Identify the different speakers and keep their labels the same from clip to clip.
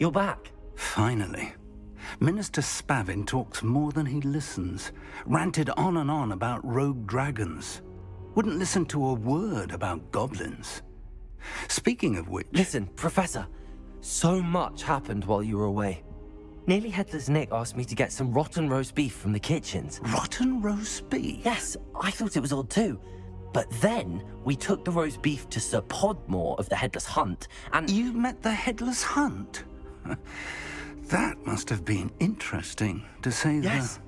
Speaker 1: you're back.
Speaker 2: Finally. Minister Spavin talks more than he listens. Ranted on and on about rogue dragons. Wouldn't listen to a word about goblins. Speaking of which...
Speaker 1: Listen, Professor. So much happened while you were away. Nearly Headless Nick asked me to get some rotten roast beef from the kitchens.
Speaker 2: Rotten roast beef?
Speaker 1: Yes, I thought it was odd too. But then, we took the roast beef to Sir Podmore of the Headless Hunt, and...
Speaker 2: You met the Headless Hunt? That must have been interesting, to say the...
Speaker 1: Yes.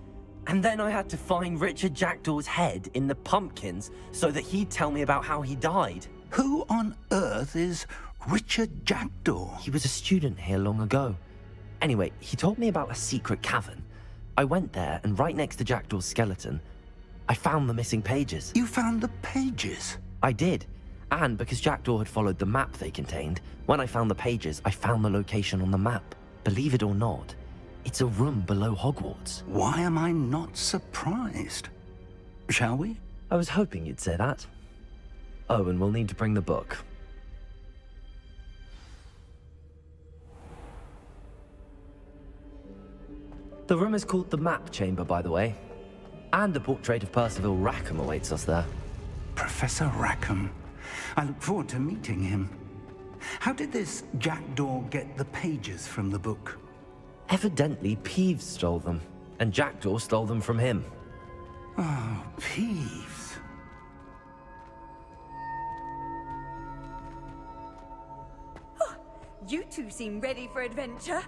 Speaker 1: And then I had to find Richard Jackdaw's head in the pumpkins so that he'd tell me about how he died.
Speaker 2: Who on earth is Richard Jackdaw?
Speaker 1: He was a student here long ago. Anyway, he told me about a secret cavern. I went there, and right next to Jackdaw's skeleton, I found the missing pages.
Speaker 2: You found the pages?
Speaker 1: I did. And because Jackdaw had followed the map they contained, when I found the pages, I found the location on the map. Believe it or not, it's a room below Hogwarts.
Speaker 2: Why am I not surprised? Shall we?
Speaker 1: I was hoping you'd say that. Oh, and we'll need to bring the book. The room is called the Map Chamber, by the way. And a portrait of Percival Rackham awaits us there.
Speaker 2: Professor Rackham. I look forward to meeting him. How did this Jackdaw get the pages from the book?
Speaker 1: Evidently, Peeves stole them, and Jackdaw stole them from him.
Speaker 2: Oh, Peeves.
Speaker 3: Oh, you two seem ready for adventure.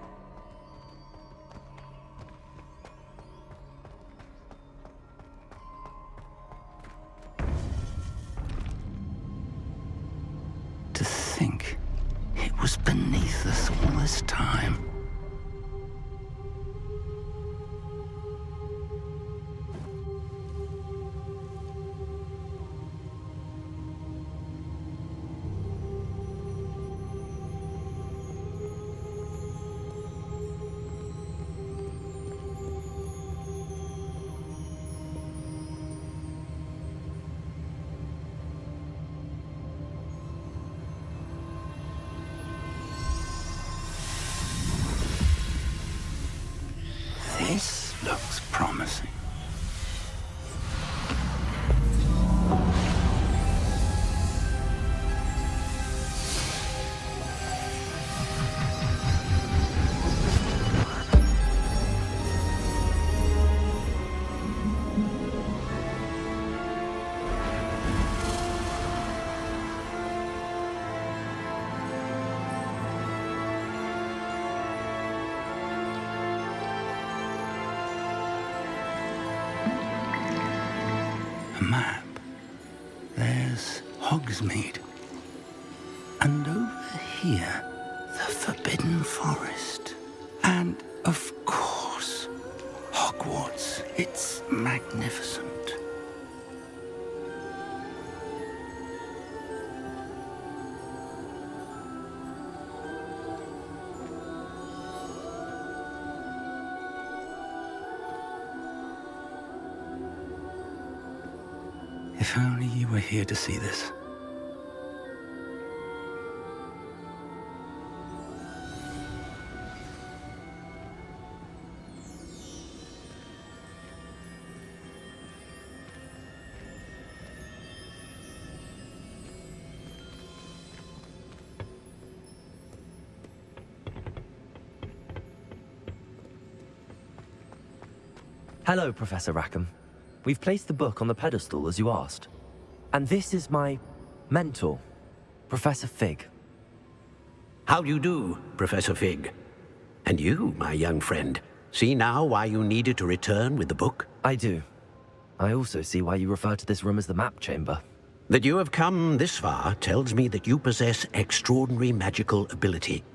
Speaker 2: To think it was beneath us all this time. This looks promising. A map. There's Hogsmeade. And over here, the Forbidden Forest. And, of course, Hogwarts. It's magnificent. If only you were here to see this.
Speaker 1: Hello, Professor Rackham. We've placed the book on the pedestal, as you asked. And this is my mentor, Professor Fig.
Speaker 4: How do you do, Professor Fig? And you, my young friend, see now why you needed to return with the book?
Speaker 1: I do. I also see why you refer to this room as the Map Chamber.
Speaker 4: That you have come this far tells me that you possess extraordinary magical ability,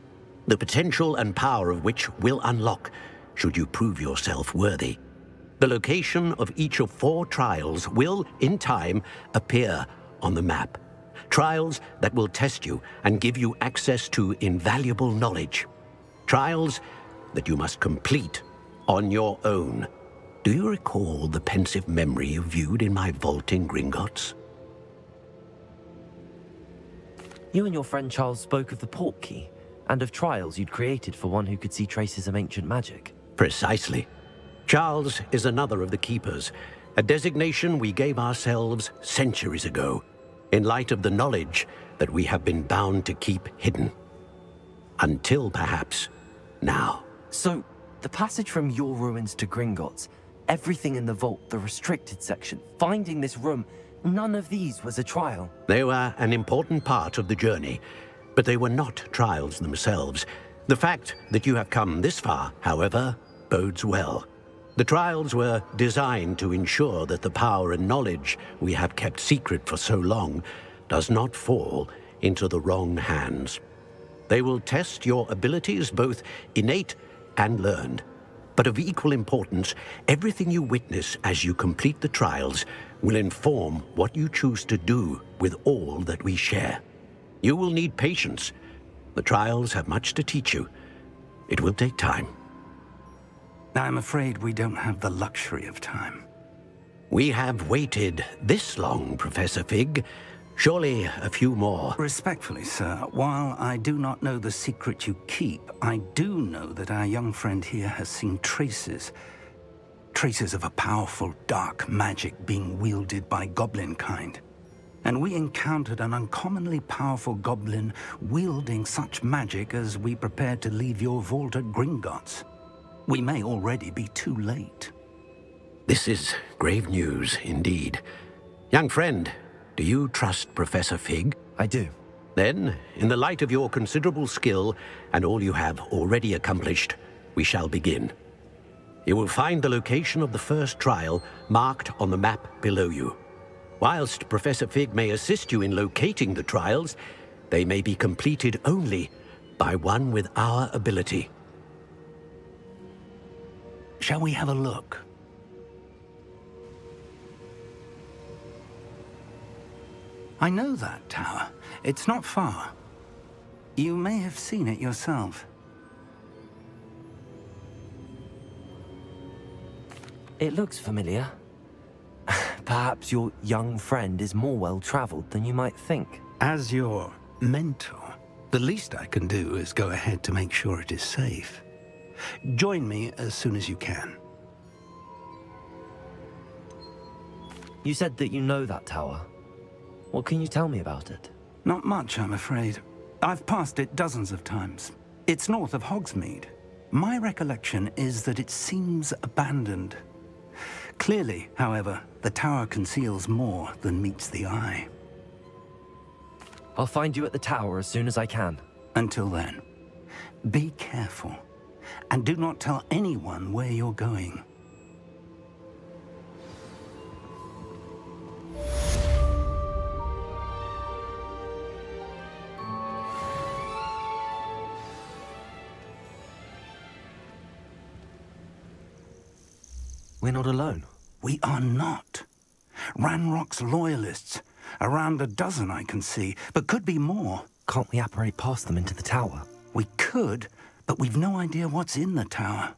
Speaker 4: the potential and power of which will unlock should you prove yourself worthy. The location of each of 4 trials will, in time, appear on the map. Trials that will test you and give you access to invaluable knowledge. Trials that you must complete on your own. Do you recall the pensive memory you viewed in my vault in Gringotts?
Speaker 1: You and your friend Charles spoke of the Portkey, And of trials you'd created for one who could see traces of ancient magic.
Speaker 4: Precisely. Charles is another of the Keepers, a designation we gave ourselves centuries ago, in light of the knowledge that we have been bound to keep hidden. Until, perhaps, now.
Speaker 1: So, the passage from your ruins to Gringotts, everything in the vault, the restricted section, finding this room, none of these was a trial.
Speaker 4: They were an important part of the journey, but they were not trials themselves. The fact that you have come this far, however, bodes well. The trials were designed to ensure that the power and knowledge we have kept secret for so long does not fall into the wrong hands. They will test your abilities, both innate and learned. But of equal importance, everything you witness as you complete the trials will inform what you choose to do with all that we share. You will need patience. The trials have much to teach you. It will take time.
Speaker 2: I'm afraid we don't have the luxury of time.
Speaker 4: We have waited this long, Professor Fig. Surely a few more.
Speaker 2: Respectfully, sir, while I do not know the secret you keep, I do know that our young friend here has seen traces of a powerful dark magic being wielded by goblin kind. And we encountered an uncommonly powerful goblin wielding such magic as we prepared to leave your vault at Gringotts. We may already be too late.
Speaker 4: This is grave news indeed. Young friend, do you trust Professor Fig?
Speaker 1: I do.
Speaker 4: Then, in the light of your considerable skill and all you have already accomplished, we shall begin. You will find the location of the first trial marked on the map below you. Whilst Professor Fig may assist you in locating the trials, they may be completed only by one with our ability.
Speaker 2: Shall we have a look? I know that tower. It's not far. You may have seen it yourself.
Speaker 1: It looks familiar. Perhaps your young friend is more well-traveled than you might think.
Speaker 2: As your mentor, the least I can do is go ahead to make sure it is safe. Join me as soon as you can.
Speaker 1: You said that you know that tower. What can you tell me about it?
Speaker 2: Not much, I'm afraid. I've passed it dozens of times. It's north of Hogsmeade. My recollection is that it seems abandoned. Clearly, however, the tower conceals more than meets the eye.
Speaker 1: I'll find you at the tower as soon as I can.
Speaker 2: Until then, be careful, and do not tell anyone where you're going.
Speaker 1: We're not alone.
Speaker 2: We are not. Ranrock's loyalists. Around a dozen I can see, but could be more.
Speaker 1: Can't we apparate past them into the tower?
Speaker 2: We could, but we've no idea what's in the tower.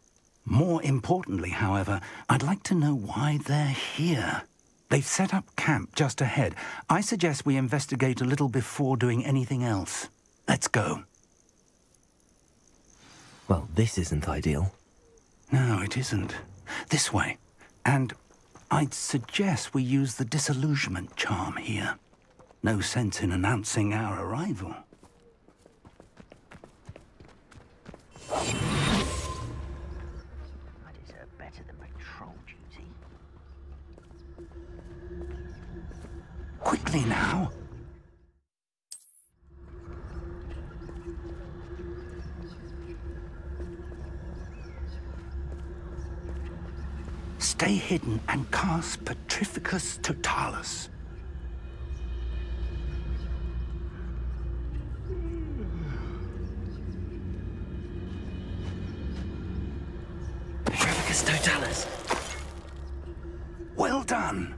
Speaker 2: More importantly, however, I'd like to know why they're here. They've set up camp just ahead. I suggest we investigate a little before doing anything else. Let's go.
Speaker 1: Well, this isn't ideal.
Speaker 2: No, it isn't. This way. And I'd suggest we use the disillusionment charm here. No sense in announcing our arrival.
Speaker 5: I deserve better than patrol duty.
Speaker 2: Quickly now. Stay hidden and cast Petrificus Totalis.
Speaker 1: Petrificus Totalis.
Speaker 2: Well done.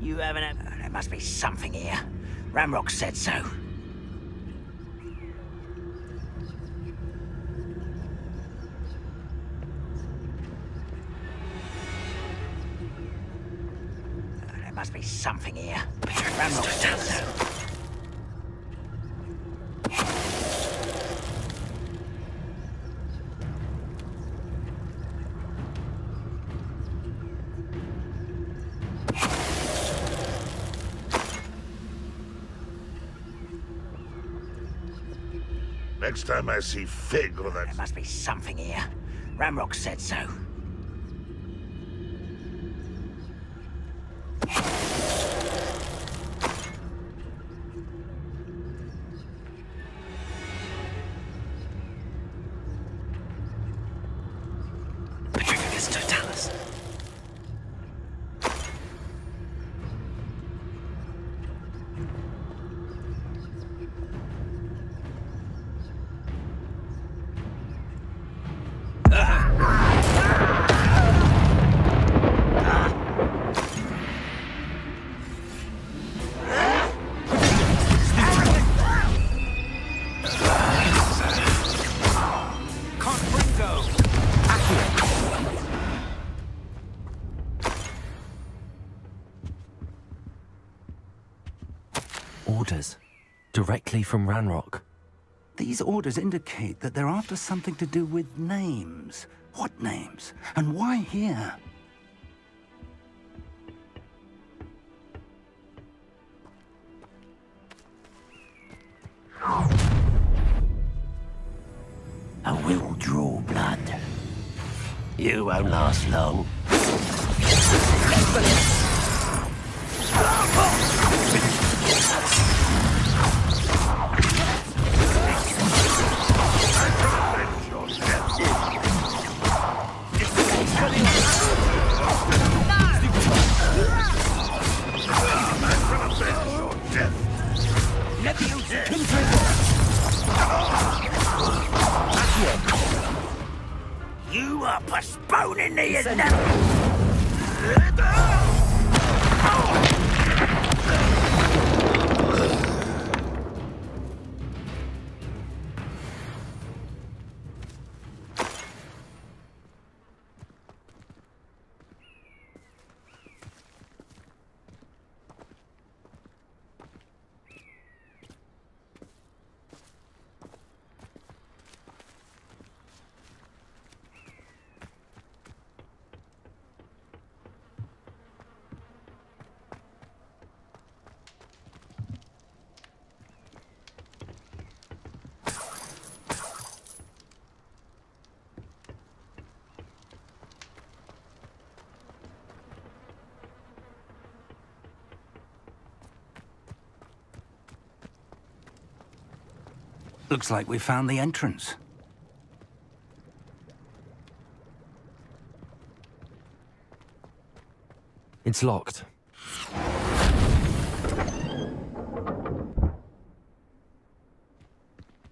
Speaker 5: You haven't had... There must be something here. Ranrock said so. must be something here. Ramrock said so.
Speaker 6: Next time I see Fig or that...
Speaker 5: There must be something here. Ramrock said so.
Speaker 1: Orders. Directly from Ranrock.
Speaker 2: These orders indicate that they're after something to do with names. What names? And why here?
Speaker 4: I will draw blood. You won't last long.
Speaker 5: You are postponing the inevitable.
Speaker 2: Looks like we found the entrance.
Speaker 1: It's locked.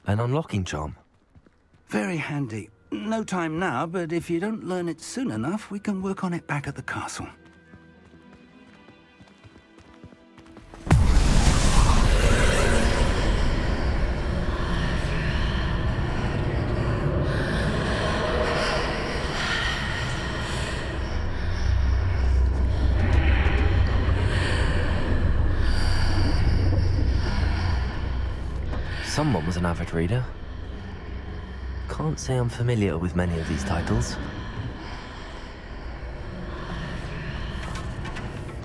Speaker 1: An unlocking charm.
Speaker 2: Very handy. No time now, but if you don't learn it soon enough, we can work on it back at the castle.
Speaker 1: Someone was an avid reader. Can't say I'm familiar with many of these titles.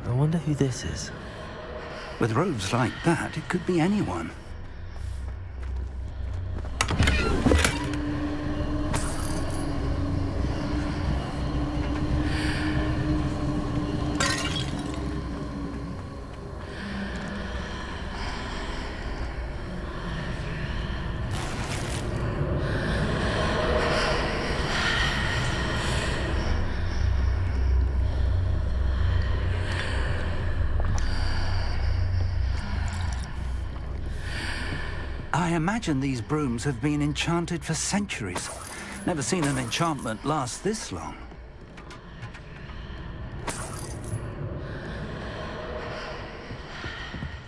Speaker 1: I wonder who this is.
Speaker 2: With robes like that, it could be anyone. I imagine these brooms have been enchanted for centuries. Never seen an enchantment last this long.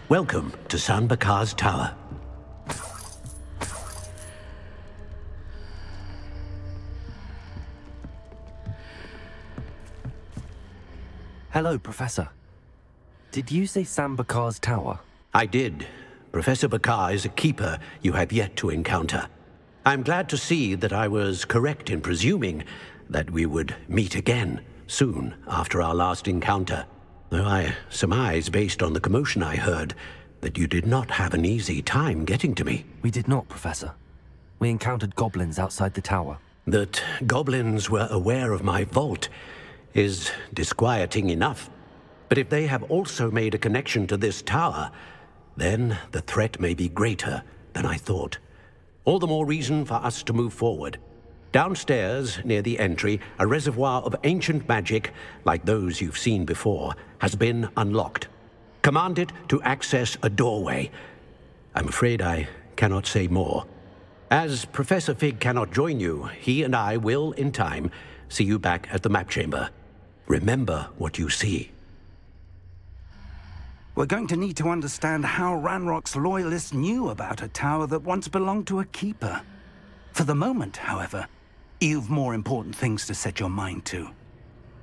Speaker 4: Welcome to San Bakar's Tower.
Speaker 1: Hello, Professor. Did you say Sam Bakar's tower?
Speaker 4: I did. Professor Bakar is a keeper you have yet to encounter. I'm glad to see that I was correct in presuming that we would meet again soon after our last encounter. Though I surmise, based on the commotion I heard, that you did not have an easy time getting to me.
Speaker 1: We did not, Professor. We encountered goblins outside the tower.
Speaker 4: That goblins were aware of my vault is disquieting enough. But if they have also made a connection to this tower, then the threat may be greater than I thought. All the more reason for us to move forward. Downstairs, near the entry, a reservoir of ancient magic, like those you've seen before, has been unlocked. Command it to access a doorway. I'm afraid I cannot say more. As Professor Fig cannot join you, he and I will, in time, see you back at the map chamber. Remember what you see.
Speaker 2: We're going to need to understand how Ranrock's loyalists knew about a tower that once belonged to a keeper. For the moment, however, you've more important things to set your mind to.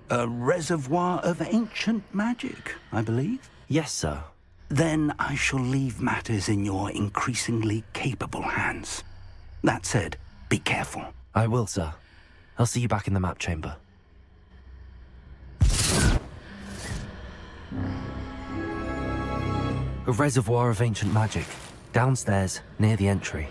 Speaker 2: A reservoir of ancient magic, I believe?
Speaker 1: Yes, sir.
Speaker 2: Then I shall leave matters in your increasingly capable hands. That said, be careful.
Speaker 1: I will, sir. I'll see you back in the map chamber. A reservoir of ancient magic, downstairs, near the entry.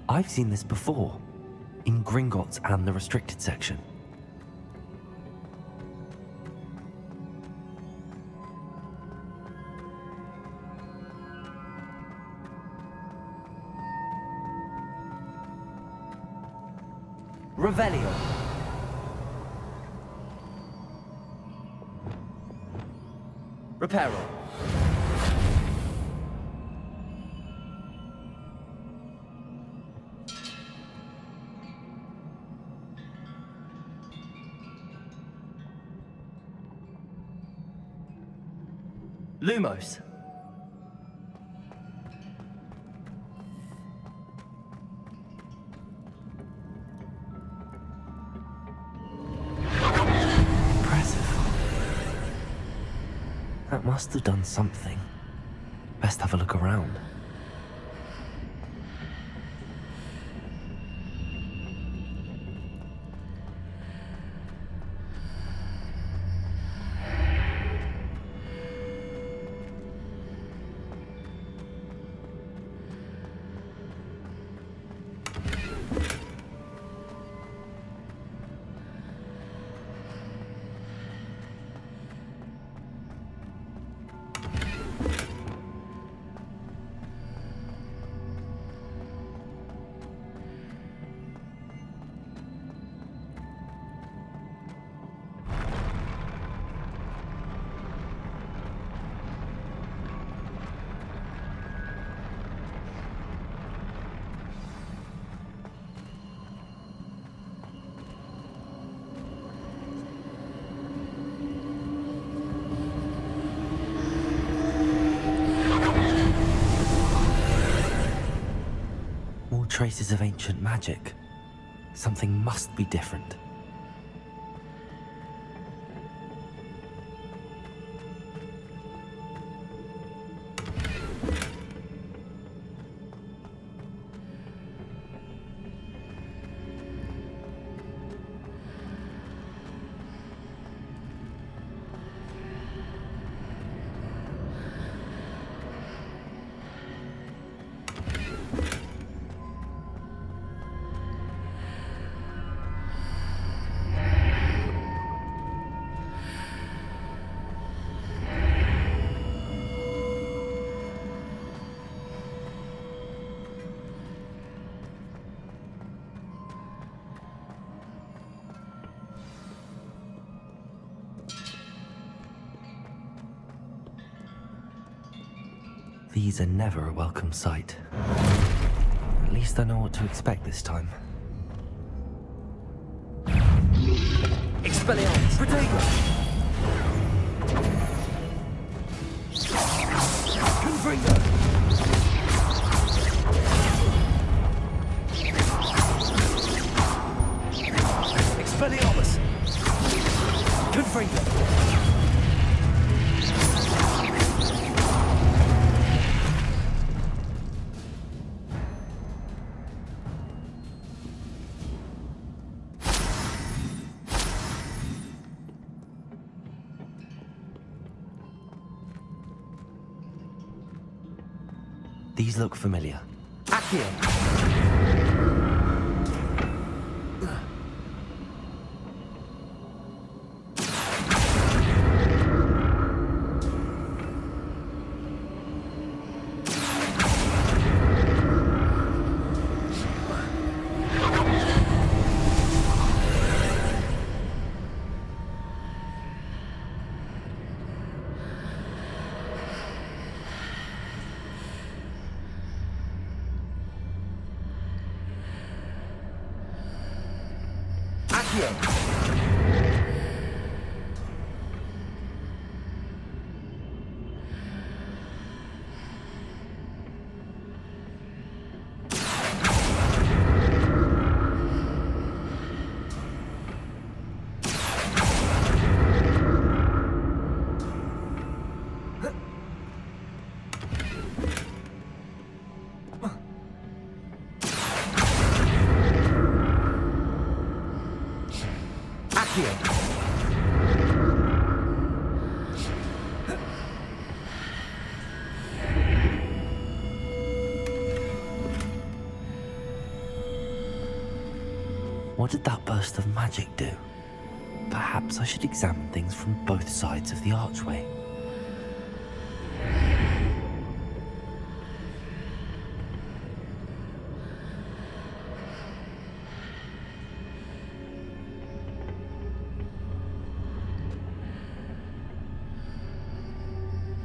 Speaker 1: I've seen this before, in Gringotts and the restricted section. Revelio. Reparo. Lumos. Impressive. That must have done something. Best have a look around. Traces of ancient magic. Something must be different. These are never a welcome sight. At least I know what to expect this time. Expelliarmus! Protego! Confringo! Expelliarmus! Confringo! These look familiar. Accio! What did that burst of magic do? Perhaps I should examine things from both sides of the archway.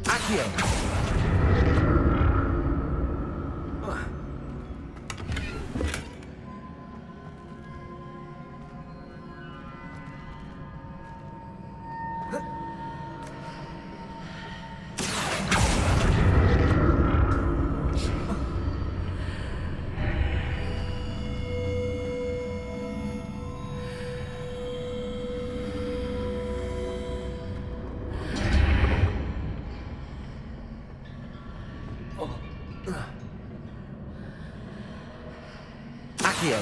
Speaker 1: Accio! Accio!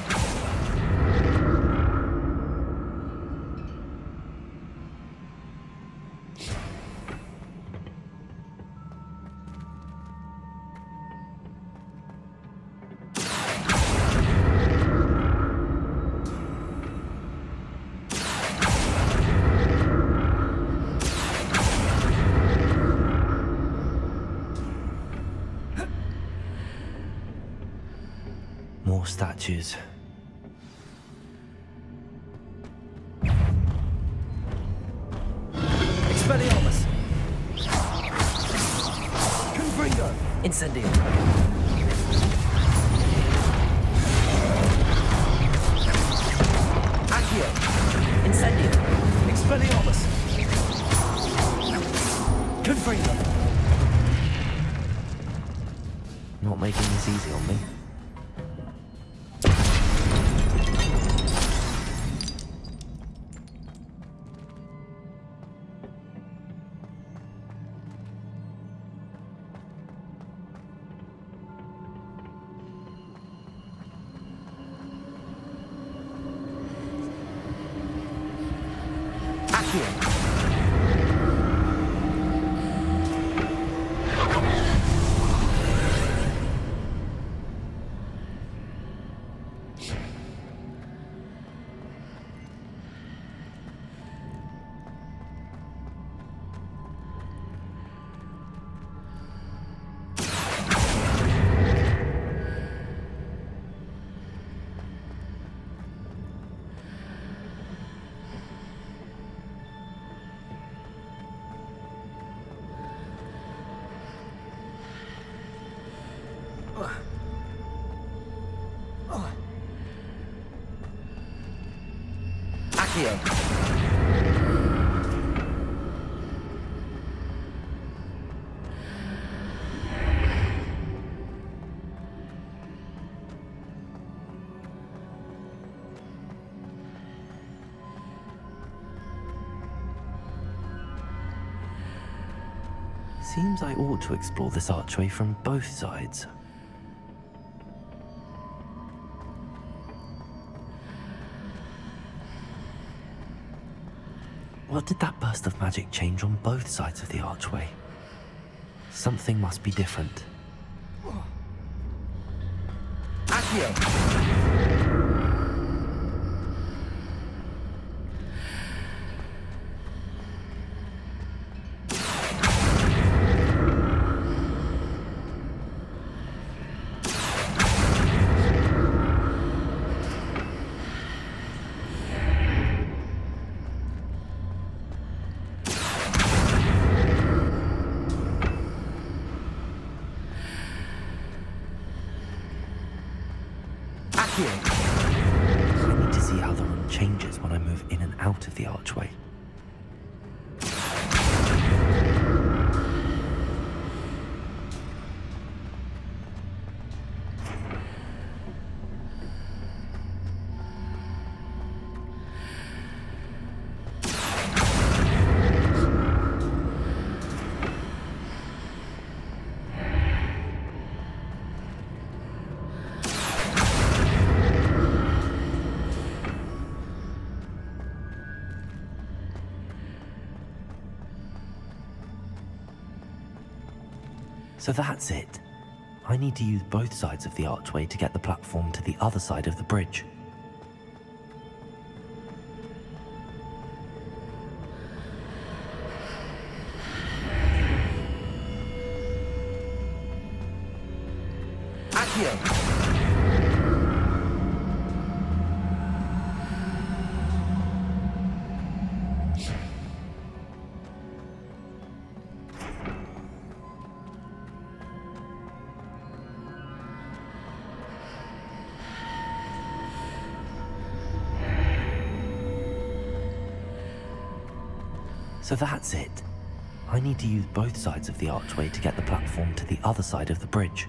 Speaker 1: More statues. Expelliarmus! Confringo! Incendio! Accio! Incendio! Expelliarmus! Confringo! Not making this easy on me. Accio. Seems I ought to explore this archway from both sides. What did that burst of magic change on both sides of the archway? Something must be different. Accio! I need to see how the room changes when I move in and out of the archway. So that's it. I need to use both sides of the archway to get the platform to the other side of the bridge. Accio! So that's it. I need to use both sides of the archway to get the platform to the other side of the bridge.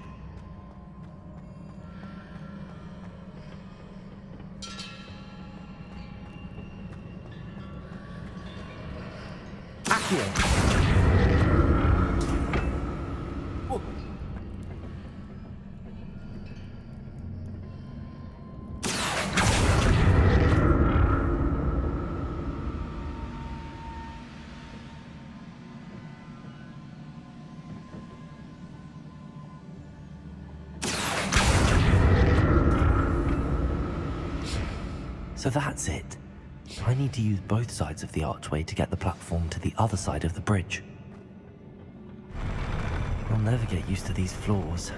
Speaker 1: Accio! So that's it. I need to use both sides of the archway to get the platform to the other side of the bridge. I'll never get used to these floors.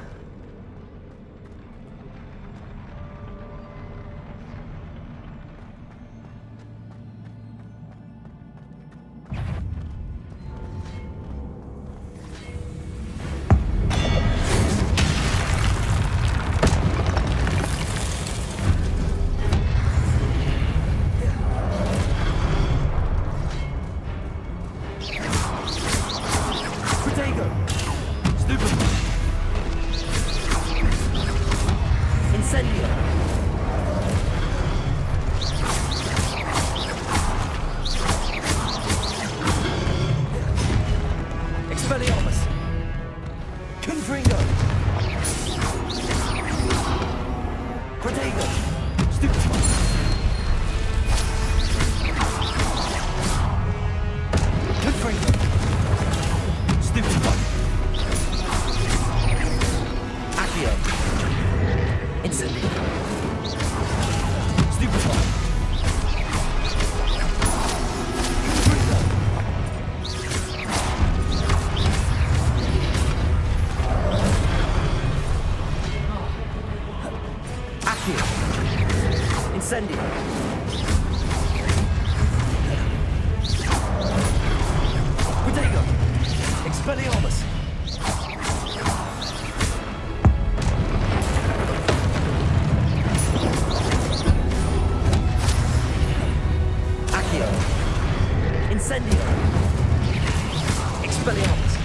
Speaker 1: Expelliarmus!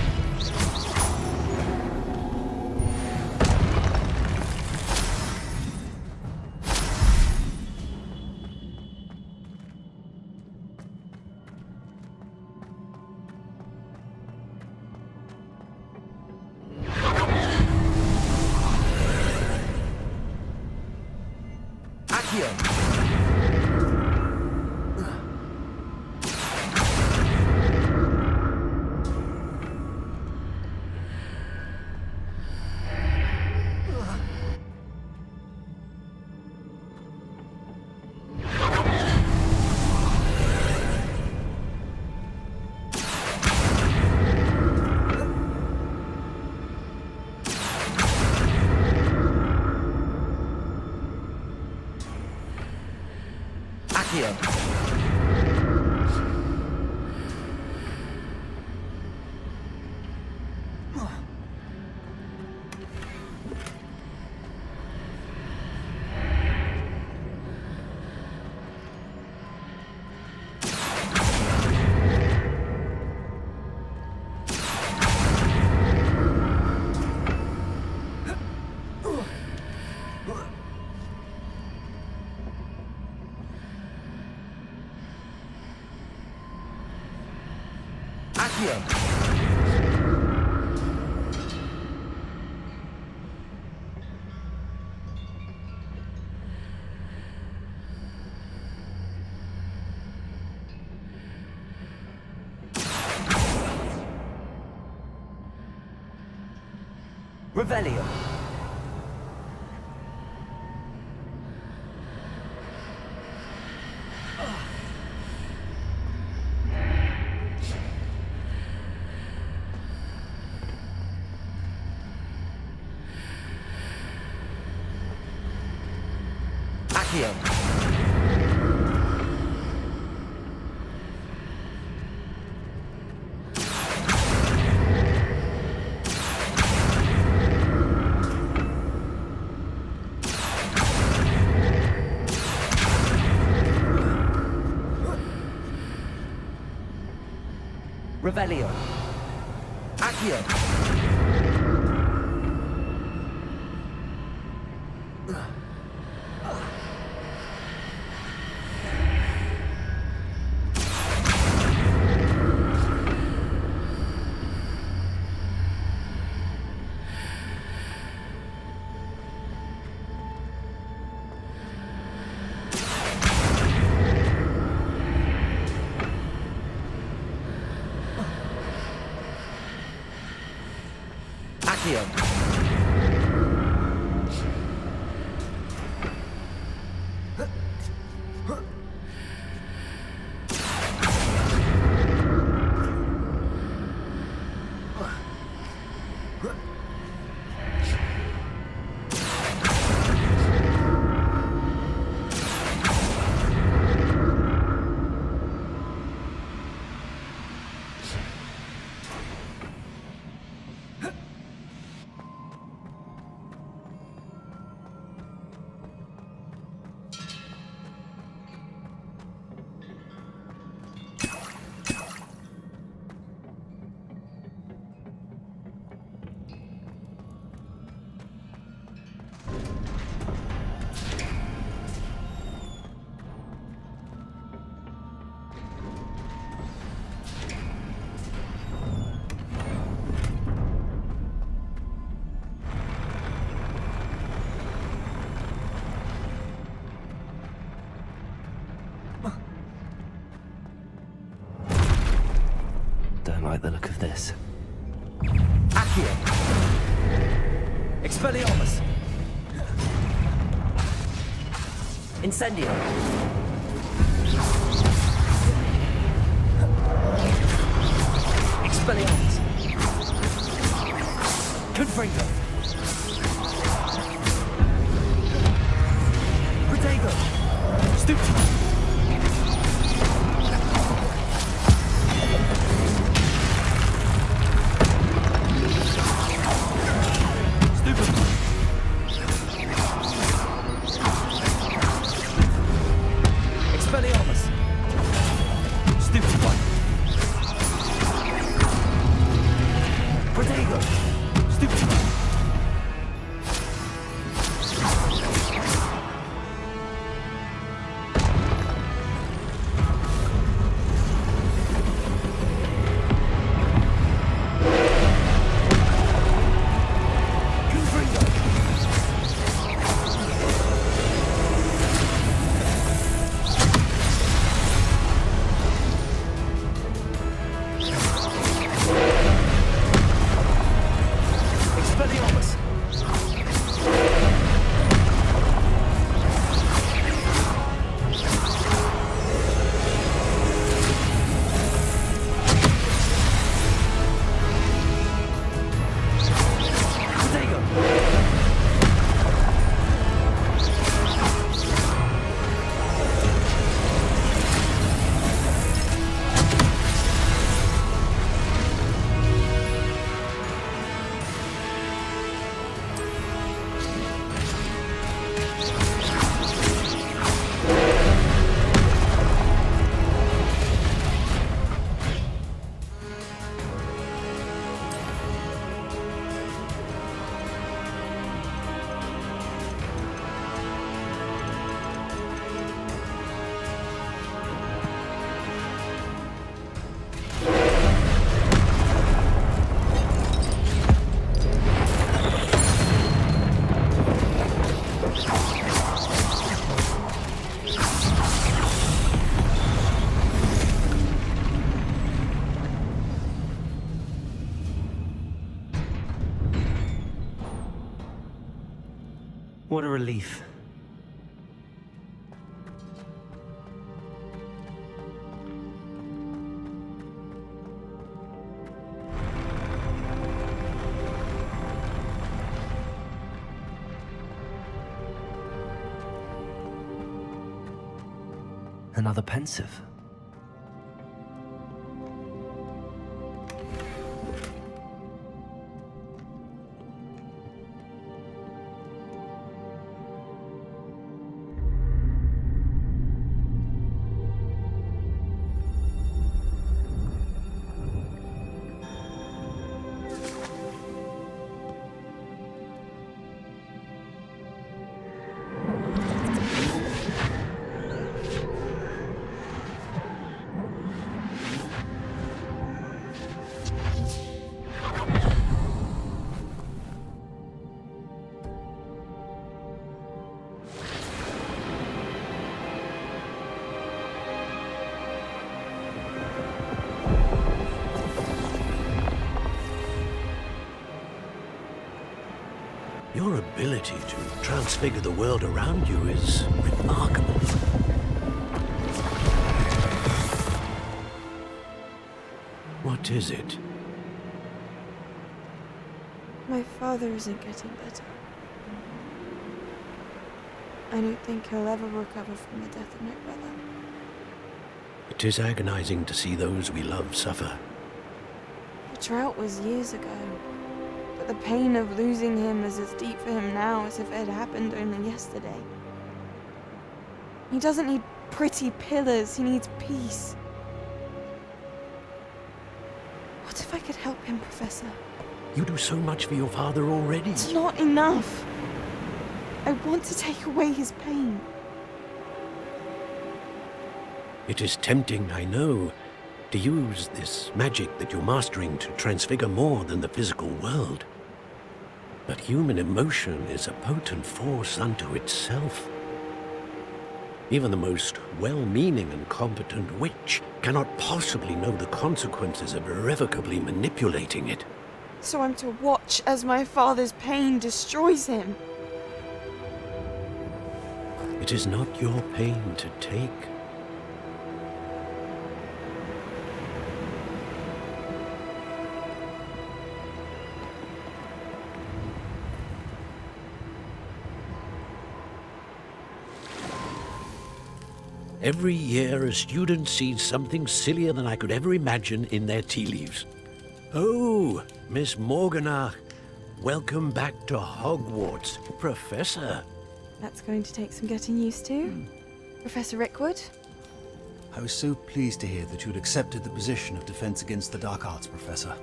Speaker 1: Revelio. Accio. Revelio. Accio. Don't like the look of this. Accio! Expelliarmus! Incendio! Expelliarmus! Confringo! Protego! Stupid! Expelliarmus! Stupid one! Protego! Stupid! What a relief. Another pensive.
Speaker 4: Your ability to transfigure the world around you is remarkable. What is it?
Speaker 7: My father isn't getting better. I don't think he'll ever recover from the death of my brother.
Speaker 4: It is agonizing to see those we love suffer.
Speaker 7: The drought was years ago, but the pain of losing him is as deep for him now as if it had happened only yesterday. He doesn't need pretty pillars, he needs peace. What if I could help him, Professor?
Speaker 4: You do so much for your father already.
Speaker 7: It's not enough. I want to take away his pain.
Speaker 4: It is tempting, I know, to use this magic that you're mastering to transfigure more than the physical world. But human emotion is a potent force unto itself. Even the most well-meaning and competent witch cannot possibly know the consequences of irrevocably manipulating it.
Speaker 7: So I'm to watch as my father's pain destroys him.
Speaker 4: It is not your pain to take. Every year, a student sees something sillier than I could ever imagine in their tea leaves. Oh, Miss Morganach, welcome back to Hogwarts, Professor.
Speaker 7: That's going to take some getting used to. Professor Rickwood?
Speaker 8: I was so pleased to hear that you'd accepted the position of Defense Against the Dark Arts, Professor.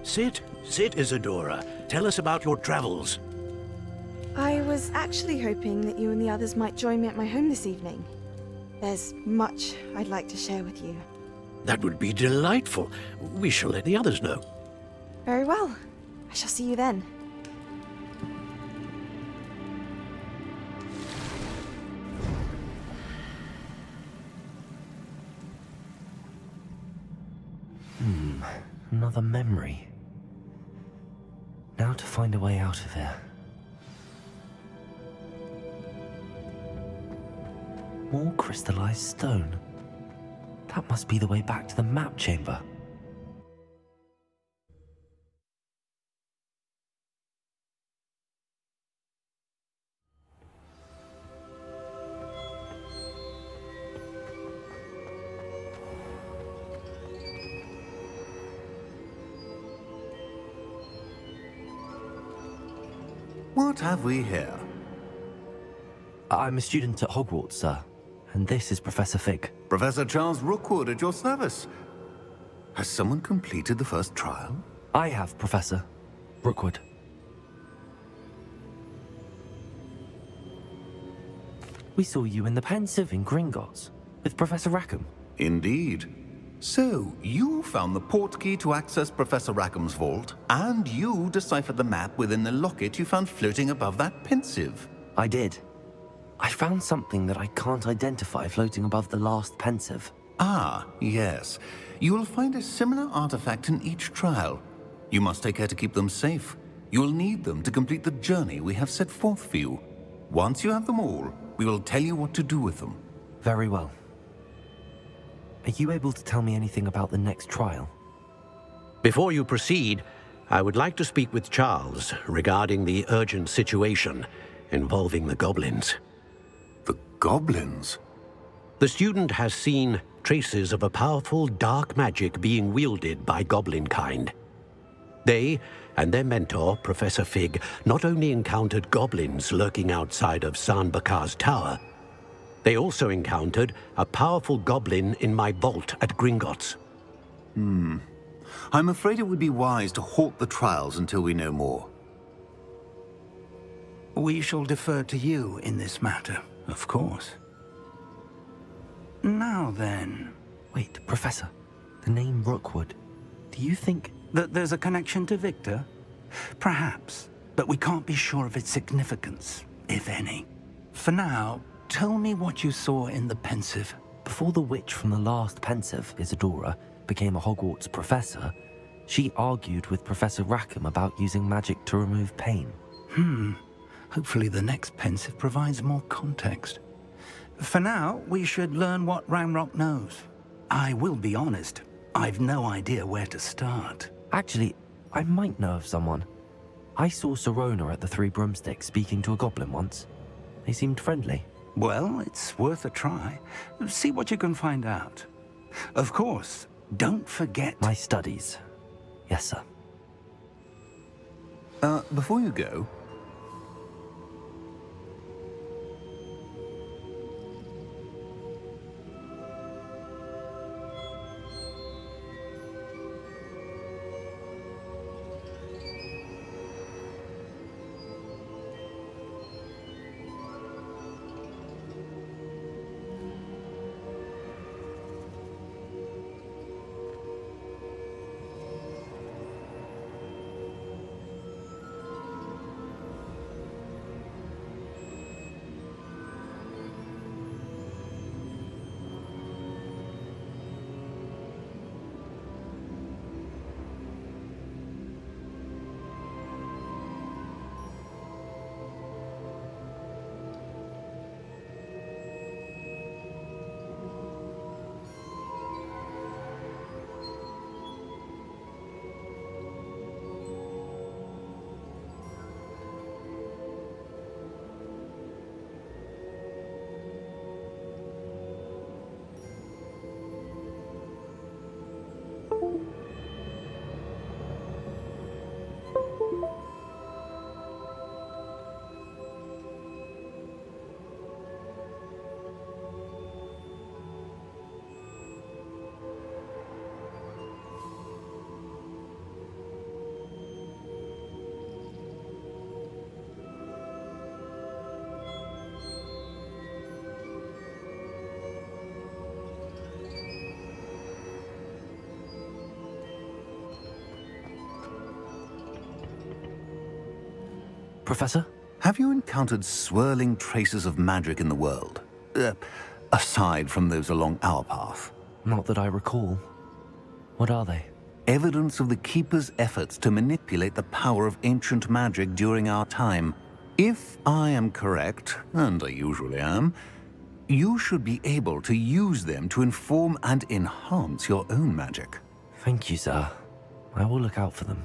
Speaker 4: Sit, Isadora. Tell us about your travels.
Speaker 7: I was actually hoping that you and the others might join me at my home this evening. There's much I'd like to share with you.
Speaker 4: That would be delightful. We shall let the others know.
Speaker 7: Very well. I shall see you then.
Speaker 1: Another memory. Now to find a way out of here. More crystallized stone. That must be the way back to the map chamber.
Speaker 8: What have we here?
Speaker 1: I'm a student at Hogwarts, sir. And this is Professor Fig.
Speaker 8: Professor Charles Rookwood at your service. Has someone completed the first trial?
Speaker 1: I have, Professor Rookwood. We saw you in the Pensive in Gringotts with Professor Rackham.
Speaker 8: Indeed. So, you found the portkey to access Professor Rackham's vault, and you deciphered the map within the locket you found floating above that Pensive.
Speaker 1: I did. I found something that I can't identify floating above the last Pensive.
Speaker 8: Ah, yes. You will find a similar artifact in each trial. You must take care to keep them safe. You will need them to complete the journey we have set forth for you. Once you have them all, we will tell you what to do with them.
Speaker 1: Very well. Are you able to tell me anything about the next trial?
Speaker 4: Before you proceed, I would like to speak with Charles regarding the urgent situation involving the goblins.
Speaker 8: The goblins?
Speaker 4: The student has seen traces of a powerful dark magic being wielded by goblin kind. They and their mentor, Professor Fig, not only encountered goblins lurking outside of San Bakar's tower, they also encountered a powerful goblin in my vault at Gringotts.
Speaker 8: I'm afraid it would be wise to halt the trials until we know more.
Speaker 2: We shall defer to you in this matter, of course. Now then...
Speaker 1: Wait, Professor. The name Rookwood. Do you think...
Speaker 2: that there's a connection to Victor? Perhaps, but we can't be sure of its significance, if any. For now, tell me what you saw in the Pensive.
Speaker 1: Before the witch from the last Pensive, Isadora, became a Hogwarts professor, she argued with Professor Rackham about using magic to remove pain.
Speaker 2: Hopefully the next Pensive provides more context. For now, we should learn what Ranrock knows. I will be honest, I've no idea where to start.
Speaker 1: Actually, I might know of someone. I saw Serona at the Three Broomsticks speaking to a goblin once. They seemed friendly.
Speaker 2: Well, it's worth a try. See what you can find out. Of course, don't forget...
Speaker 1: My studies. Yes, sir.
Speaker 8: Before you go...
Speaker 1: Professor?
Speaker 8: Have you encountered swirling traces of magic in the world? Aside from those along our path?
Speaker 1: Not that I recall. What are they?
Speaker 8: Evidence of the Keeper's efforts to manipulate the power of ancient magic during our time. If I am correct, and I usually am, you should be able to use them to inform and enhance your own magic.
Speaker 1: Thank you, sir. I will look out for them.